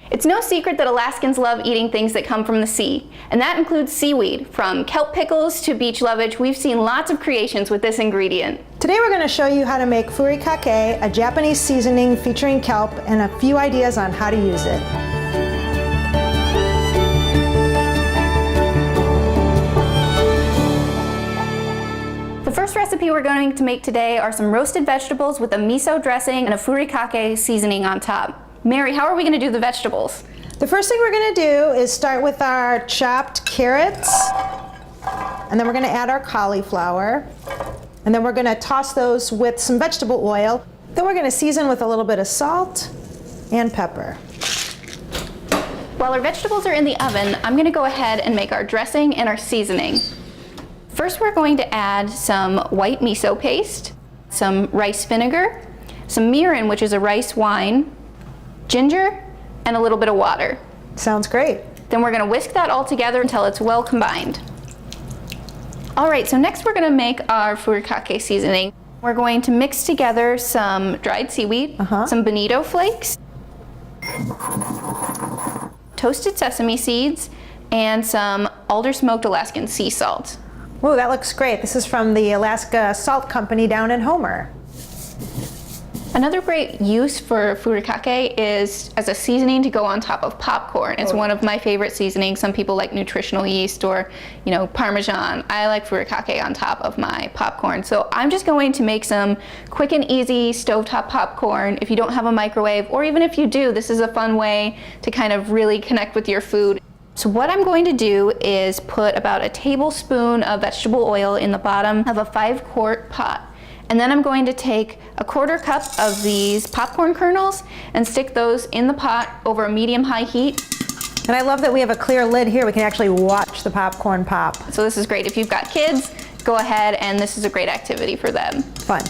It's no secret that Alaskans love eating things that come from the sea, and that includes seaweed. From kelp pickles to beach lovage, we've seen lots of creations with this ingredient. Today we're going to show you how to make Furikake, a Japanese seasoning featuring kelp, and a few ideas on how to use it. The first recipe we're going to make today are some roasted vegetables with a miso dressing and a Furikake seasoning on top. Mary, how are we going to do the vegetables? The first thing we're going to do is start with our chopped carrots, and then we're going to add our cauliflower, and then we're going to toss those with some vegetable oil. Then we're going to season with a little bit of salt and pepper. While our vegetables are in the oven, I'm going to go ahead and make our dressing and our seasoning. First, we're going to add some white miso paste, some rice vinegar, some mirin, which is a rice wine, ginger, and a little bit of water. Sounds great. Then we're going to whisk that all together until it's well combined. All right, so next we're going to make our Furikake seasoning. We're going to mix together some dried seaweed, some bonito flakes, toasted sesame seeds, and some alder smoked Alaskan sea salt. Whoa, that looks great. This is from the Alaska Salt Company down in Homer. Another great use for Furikake is as a seasoning to go on top of popcorn. It's one of my favorite seasonings. Some people like nutritional yeast or, Parmesan. I like Furikake on top of my popcorn. So I'm just going to make some quick and easy stovetop popcorn. If you don't have a microwave, or even if you do, this is a fun way to kind of really connect with your food. So what I'm going to do is put about a tablespoon of vegetable oil in the bottom of a 5-quart pot. And then I'm going to take a 1/4 cup of these popcorn kernels and stick those in the pot over a medium-high heat. And I love that we have a clear lid here. We can actually watch the popcorn pop. So this is great. If you've got kids, go ahead, and this is a great activity for them. Fun.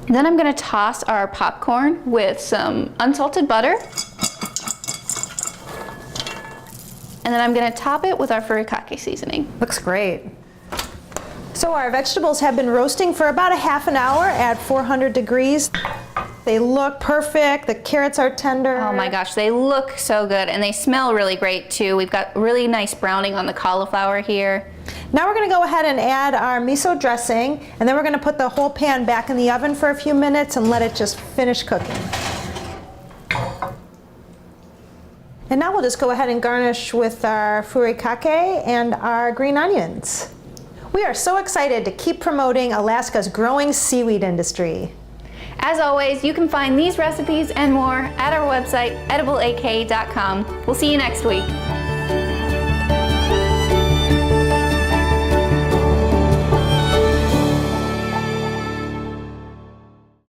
And then I'm going to toss our popcorn with some unsalted butter. And then I'm going to top it with our Furikake seasoning. Looks great. So our vegetables have been roasting for about a half an hour at 400 degrees. They look perfect. The carrots are tender. Oh my gosh, they look so good, and they smell really great too. We've got really nice browning on the cauliflower here. Now we're going to go ahead and add our miso dressing, and then we're going to put the whole pan back in the oven for a few minutes and let it just finish cooking. And now we'll just go ahead and garnish with our Furikake and our green onions. We are so excited to keep promoting Alaska's growing seaweed industry. As always, you can find these recipes and more at our website, edibleak.com. We'll see you next week.